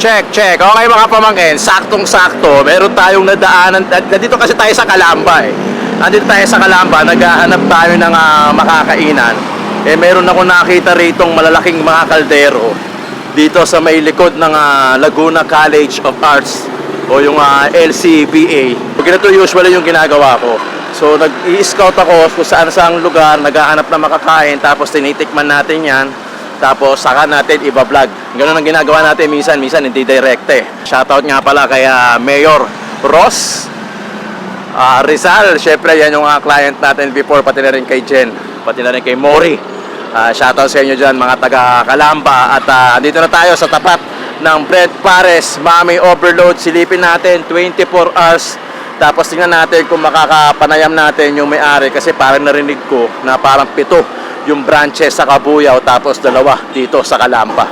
Check, check. Okay mga pamangkin, saktong-sakto. Meron tayong nadaanan. Nandito kasi tayo sa Calamba eh. Nandito tayo sa Calamba, naghahanap tayo ng makakainan. Eh meron ako nakita ritong malalaking mga kaldero dito sa may likod ng Laguna College of Arts o yung LCBA. Ganito usually yung ginagawa ko. So nag-i-scout ako kung saan-saang lugar, naghahanap na makakain, tapos tinitikman natin yan. Tapos saka natin iba-vlog. Ganun ang ginagawa natin minsan hindi direkte. Shoutout nga pala kay Mayor Ross Rizal. Syempre yan yung client natin before, pati na rin kay Jen, pati na rin kay Mori. Shoutout sa inyo dyan mga taga Calamba. At dito na tayo sa tapat ng Brent Pares Mami Overload. Silipin natin 24 hours. Tapos tingnan natin kung makakapanayam natin yung may-ari, kasi parang narinig ko na parang 7 yung branches sa Cabuyao, tapos 2 dito sa Calamba.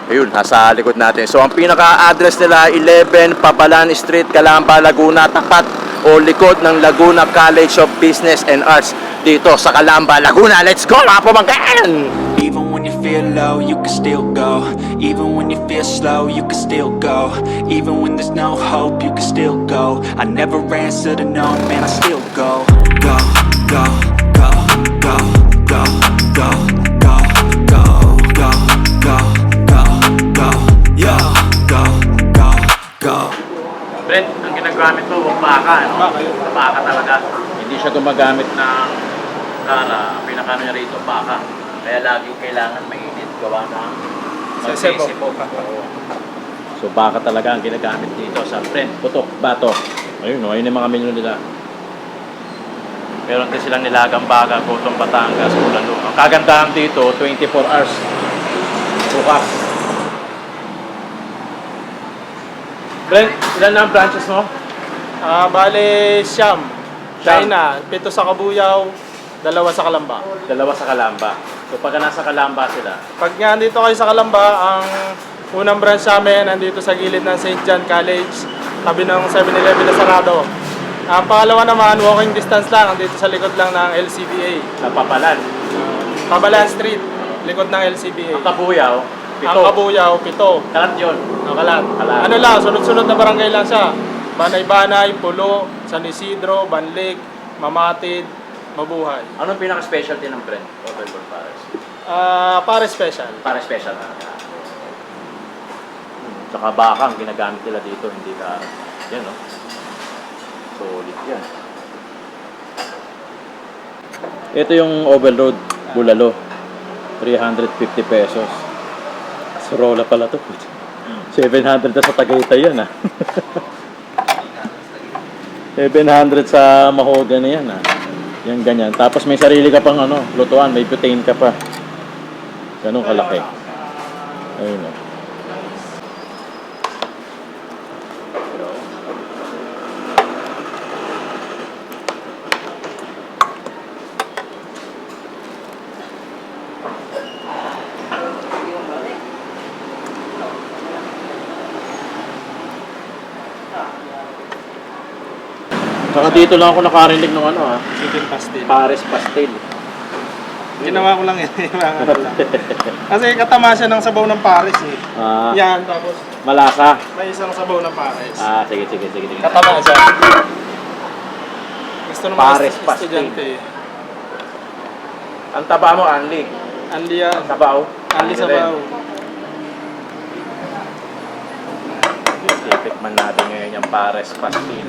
Ayun, nasa likod natin. So ang pinaka-address nila 11 Pabalan Street, Calamba, Laguna, tapat o likod ng Laguna College of Business and Arts dito sa Calamba, Laguna. Let's go mga pamangkin! Even when you feel low, you can still go. Even when you feel slow, you can still go. Even when there's no hope, you can still go. I never answer to no, man, I still go. Go, go, go, go, go, go, go, go, go, go, go, go, yo, go, go, go. Brent, ang ginagamit mo, baka, no? Baka talaga. Hindi siya gumagamit ng kara. Pinakano niya rito, baka. Kaya lagi kailangan mainit gawa ng magsisipo. So baka talaga ang ginagamit dito sa Brent, putok, bato. Ayun, no? Ayun yung mga menu nila. Meron din silang nilagang baga, Gotong Batangas, Bulalo. Ang kagandahan dito, 24 hours bukas. Brent, ilan na ang branches mo? Bale, Siyam. China, 7 sa Cabuyao, 2 sa Calamba. 2 sa Calamba. So pagka nasa Calamba sila, Pag nga nandito kayo sa Calamba, ang unang branch namin nandito sa gilid ng St. John College, tabi ng 7-Eleven na sarado. Ang pangalawa naman, walking distance lang, nandito sa likod lang ng LCBA. sa Papalan. Pabalan Street, likod ng LCBA. Ang Cabuyao, Ang Cabuyao, 7. Kalat yun. Nakalat. Kalat. Ano lang, sunod-sunod na barangay lang siya. Banay-Banay, Pulo, San Isidro, Banlig, Mamatid, Mabuhay. Anong pinaka-specialty ng Brent? Overload Pares. Pare special. Para special na. Tsaka baka ang ginagamit nila dito, hindi ka, yan no? Solid yan. Ito yung overload, bulalo. 350 pesos. Sorola pala to. 700 na sa Tagaytay yan 700 sa Mahogany yan Yan ganyan. Tapos may sarili ka pang lutuan, may butane ka pa. Ganun kalaki. Ayun o. Saka dito lang ako nakarinig ng Chicken pastel. Pares pastel. Ginawa ko lang yan. Kasi katama siya ng sabaw ng Pares eh. Yan, tapos Malasa. may isang sabaw ng Pares. Sige. Katama siya. Gusto naman Pares sa pastel. estudyante eh. Ang taba mo, Anli. Anli yan. Sabaw. Anli sabaw. Titikman natin ngayon yung Pares pastel.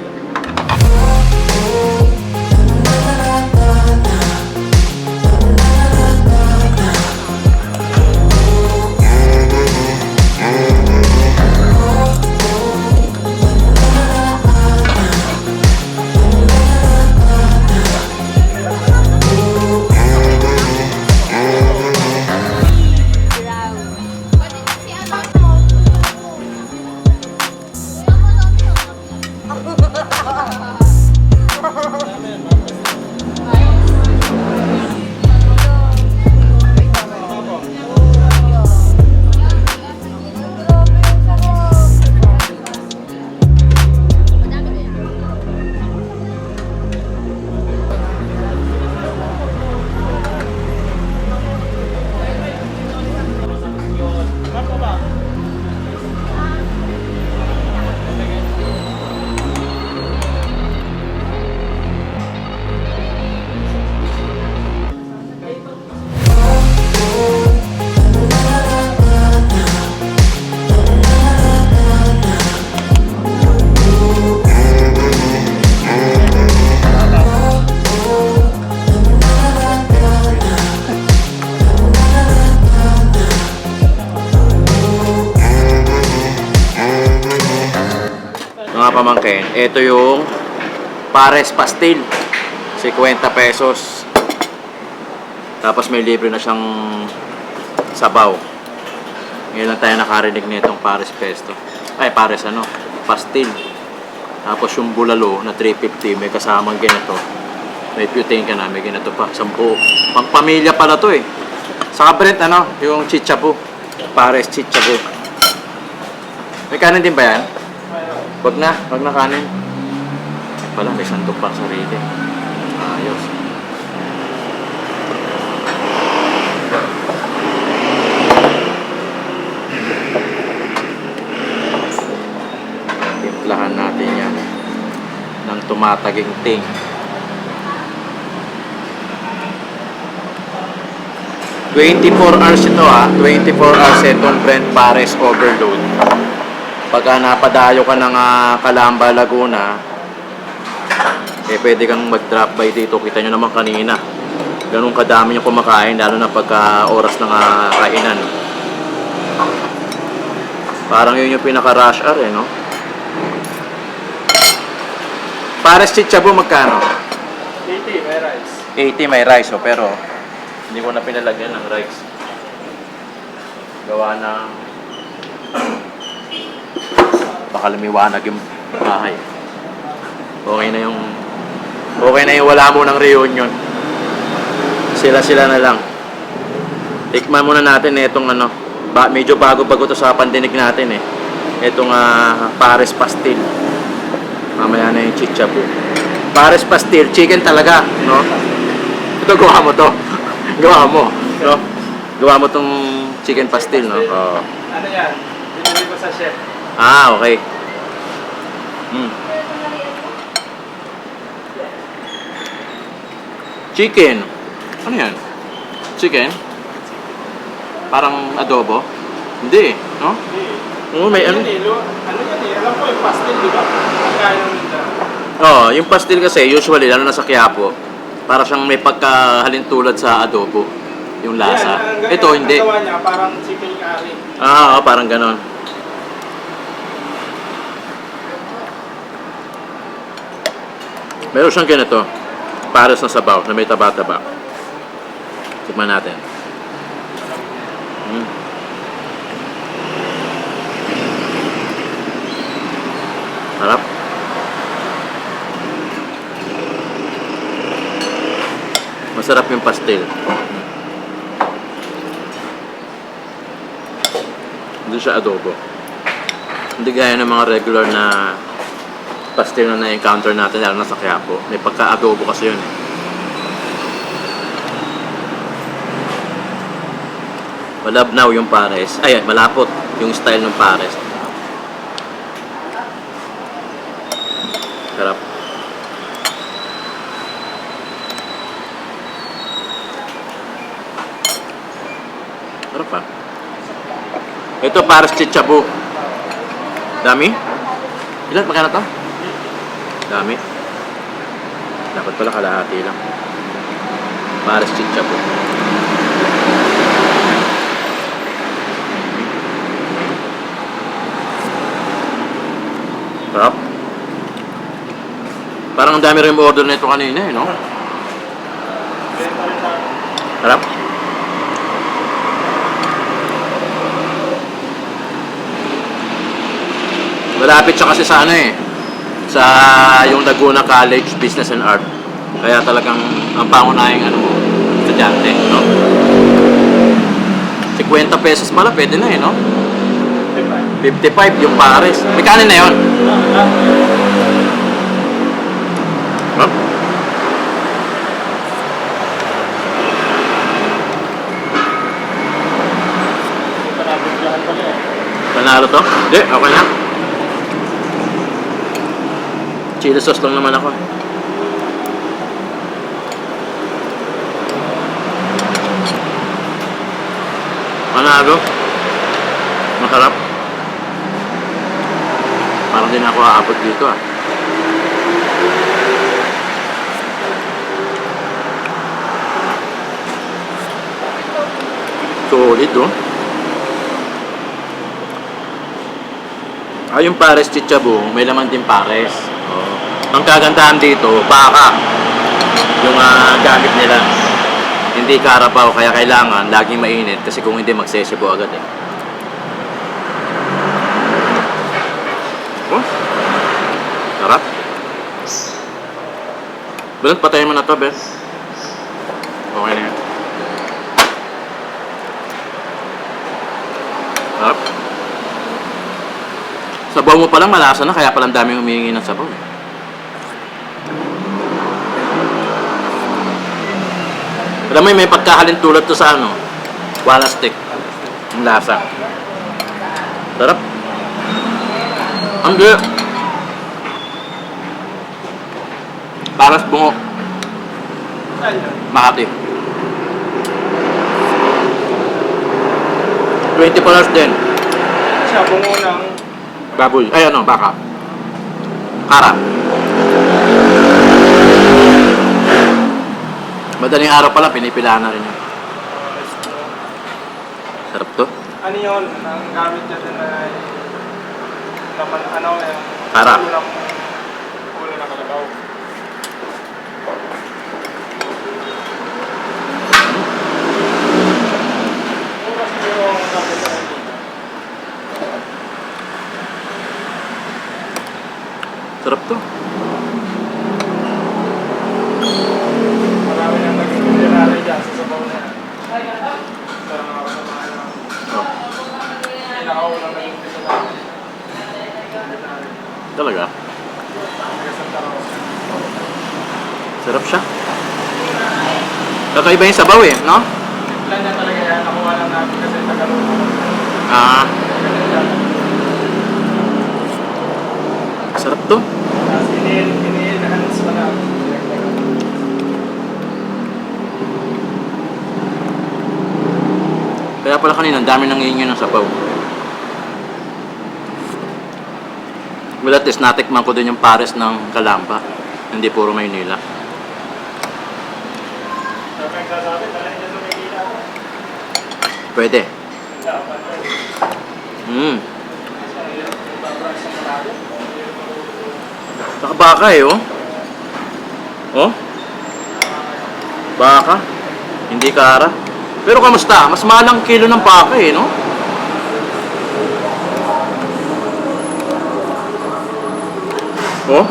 mga pamangkin, ito yung pares pastil. 50 pesos. Tapos may libre na siyang sabaw. Ngayon lang tayo nakarinig nitong pares pesto. Ay, pares pastil. Tapos yung bulalo na 350, may kasamang ganito. May butane ka na, may ganito pa, 10. Pang-pamilya pala to eh. Saka Brent, yung chichabu. Pares chichabu. May kanin din ba yan? Wag na kanin. Wala, may sandok pang sarili. Ayos. Timplahan natin yan ng tumataging ting. $24 ito 24 hours itong Brent Pares Overload. Pagka napadayo ka ng Calamba, Laguna, pwede kang mag-drop by dito. Kita nyo naman kanina, ganun kadami yung kumakain, lalo na pagka oras ng kainan. Parang yun yung pinaka-rush hour no? Pares chichabu magkano? 80, may rice. 80 may rice, pero hindi ko na pinalagyan ng rice. Gawa ng baka lumiwanag yung bahay. Okay na yung wala mo ng reunion. Sila na lang. Tikman muna natin itong medyo bago-bago to sa pandinig natin eh. Itong pares pastil. Mamaya na yung chichabu. Pares pastil, chicken talaga, no? Ito gawa mo to. Gawa mo, no? Gawa mo tong chicken pastil, no? Oh. Ano yan? Binili ko sa chef. Okay. Chicken. Ano yan? Chicken? Parang adobo? Hindi, no? Oo, may Ano yan eh? Alam ko yung pastel, di ba? Pagkain ng Yung pastil kasi usually lalo na sa Quiapo, para siyang may pagkahalintulad sa adobo, yung lasa. Ito hindi. Ang gawa niya, parang chicken curry. Parang ganon. Meron siyang ganito, pares na sabaw na may taba-taba. Tikman natin. Harap. Masarap yung pastil. Hindi siya adobo. Hindi gaya ng mga regular na pastil na na-encounter natin lalo na sa Quiapo. May pagka-adobo kasi yun eh. Malabnaw yung pares. Ay, malapot yung style ng pares. Sarap. Sarap pa. Ito pares chichabu. Dami? Ilan? Magkano to? Dami. Dapat pala kalahati lang. Pares chichabu. Sarap. Parang ang dami rin order na ito kanina no? Sarap. Malapit siya kasi sa sa yung Laguna College Business and Art. Kaya talagang ang pangunahing estudyante, no? 50 pesos pala, pwede na no? 55 yung pares. May kanin na yun. Huh? Panalo to? Hindi, okay na. Chili sauce lang naman ako. Panalo. Masarap. Parang din ako aabot dito Solid Yung pares chichabu, may laman din pares. Oh. Ang kagandahan dito, baka yung gamit nila. Hindi karabaw, kaya kailangan laging mainit kasi kung hindi magsesebo agad eh. Oh. Sarap. Balot, patayin mo na to, Ben. Okay na yan. Sarap. Sabaw mo palang malasa na, kaya palang daming humihingi ng sabaw eh. Alam mo, may pagkahalin tulad to sa ano, wala stick. Ang lasa. Sarap. Ang gaya. Paras bungo. Makati. $20 din. Siya, bungo ng Baboy. Ay ano, baka. Kara. Madaling araw pala, pinipilaan na rin yun. Sarap to. ano yun, ang gamit niya din ay laman, Tara. ulo ng kalabaw. Mura siguro ang gamit niya dito. Sarap to. Marami nang naging kulinary dyan sa sabaw na yan. Sa mga kasamahan ng Oh. pinakaunang naging kulinary. Talaga. Nagasang taraw. Sarap siya. Kakaiba yung sabaw eh, no? Plan niya talaga yan, nakuha lang natin kasi Tagalog. Ah, sarap to. Tapos ini-enhance pa natin. Kaya pala kanina, ang dami nangihingi ng sabaw. Well, at least natikman ko din yung pares ng Kalamba. Hindi puro Maynila. Sabi ang sasabi, talahin niya sa Maynila. Pwede. Saka baka eh, oh. Oh? Baka. Hindi kara. Pero kamusta? Mas mahal ang kilo ng baka eh, no? Oh?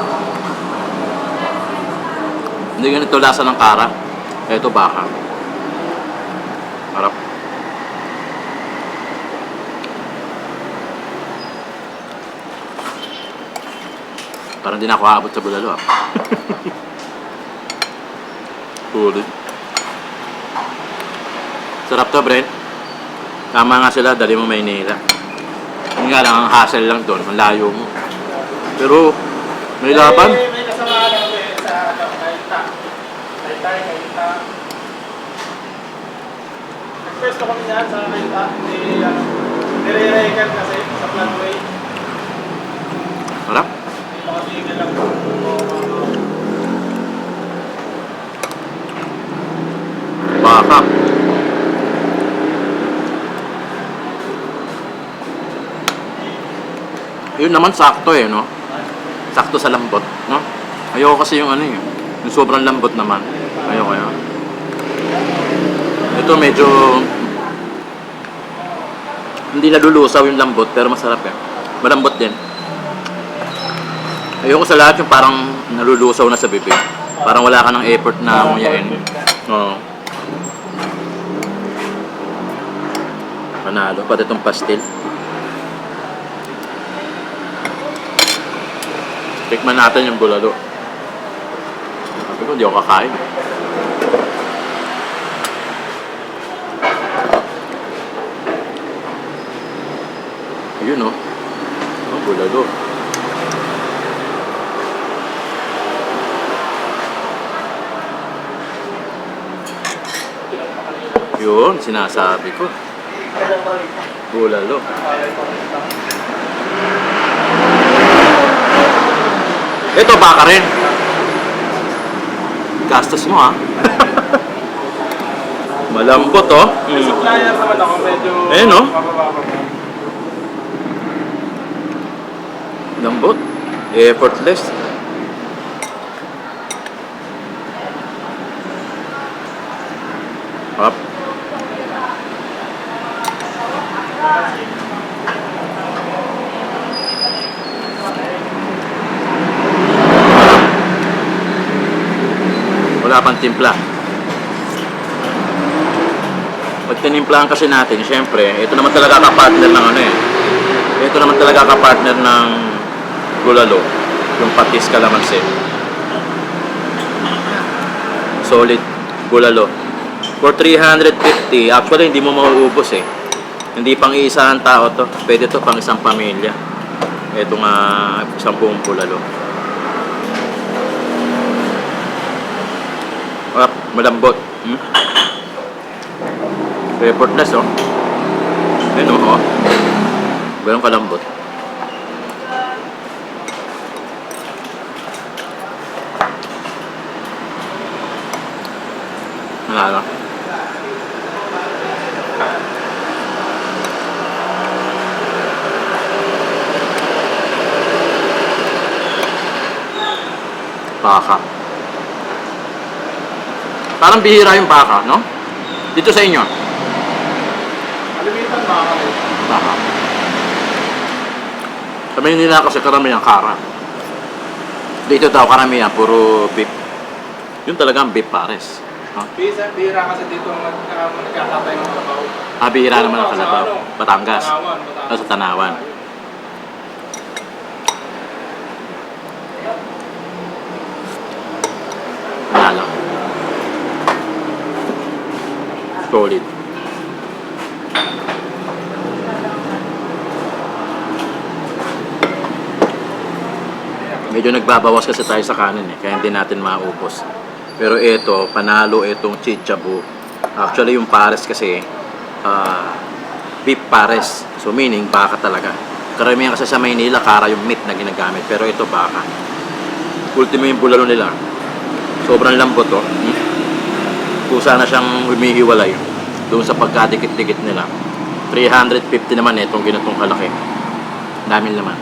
Hindi ganito lasa ng kara. Ito baka. Harap. Parang di na ako aabot sa bulalo ah. Ulit. Sarap to, Brent. Tama nga sila, dali mo Maynila. Yun nga lang, ang hassle lang doon, ang layo mo. Pero, may laban. May kasamaan kami sa Kainta. Kainta. Nag-pwesto kami niyan sa Kainta. Nire-record kasi sa Planway. Sarap. Dito kasi yung lang. Baka. Yun naman sakto eh, no? Sakto sa lambot, no? Ayoko kasi yung ano eh, yung sobrang lambot naman. Ayoko yun. Ito medyo hindi nalulusaw yung lambot, pero masarap eh. Malambot din. Ayoko sa lahat yung parang nalulusaw na sa bibig. Parang wala ka ng effort na nguyain. Oo. Panalo, pati itong pastil. Tikman natin yung bulalo. Sabi ko, hindi ako kakain. Yun oh. Oh, bulalo. Yun, sinasabi ko. Bulalo. Ito baka rin. Gastos mo ha. Malambot oh. May supplier naman ako, medyo Eh, no? mababa pa. Lambot. Effortless. Up. Wala pang timpla. Pag tinimplahan kasi natin, syempre, ito naman talaga ka-partner ng ano eh. Ito naman talaga ka-partner ng gulalo. Yung patis kalamansi. Solid gulalo. For 350, actually hindi mo mauubos eh. Hindi pang iisahan tao to. Pwede to pang isang pamilya. Ito nga isang buong gulalo. Malambot. Effortless oh. Ayun oh. Ganun kalambot. Nalala. Baka. Parang bihira yung baka, no? Dito sa inyo. Kalimitan ba kami? Baka. Sa Manila kasi karamihan kara. Dito daw karamihan puro beef. Yun talaga ang beef pares. Huh? Bihira kasi dito nagkakatay ng kalabaw. Bihira naman ang kalabaw. Sa ano? Batangas. Tanawan. Sa Tanawan. Lalo. Solid. Medyo nagbabawas kasi tayo sa kanin eh, kaya hindi natin maubos. Pero ito, panalo itong chichabu. Actually yung pares kasi, beef pares. So meaning, baka talaga. Karamihan kasi sa Maynila, kara yung meat na ginagamit. Pero ito, baka. Ultimo yung bulalo nila. Sobrang lambot to. Kusa na siyang humihiwalay doon sa pagkadikit-dikit nila. 350 naman itong ginatong kalaki. Daming laman.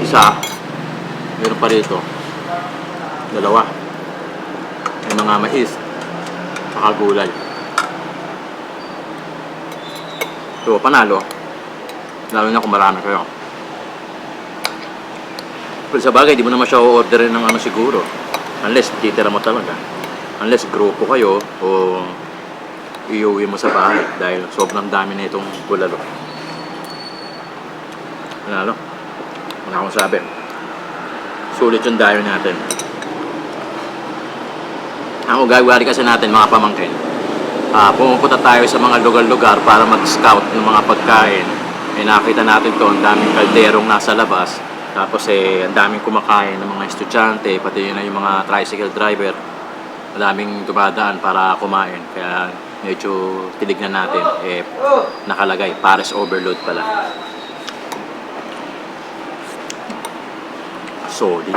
Isa. Meron pa dito. Dalawa. May mga mais. Saka gulay. So, panalo. Lalo na kung marami kayo. Pero sa bagay, di mo naman siya o-orderin ng ano siguro. Unless titira mo talaga. Unless grupo kayo o iuwi mo sa bahay dahil sobrang dami na itong bulalo. Panalo. Wala akong sabi. Sulit yung dayo natin. Ang ugawari kasi natin mga pamangkin, pumupunta tayo sa mga lugar-lugar para mag-scout ng mga pagkain. Nakita natin to, ang daming kalderong nasa labas. Tapos ang daming kumakain ng mga estudyante, pati na yung mga tricycle driver. Madaming dumadaan para kumain. Kaya medyo tinignan natin. Nakalagay, pares overload pala. Solid.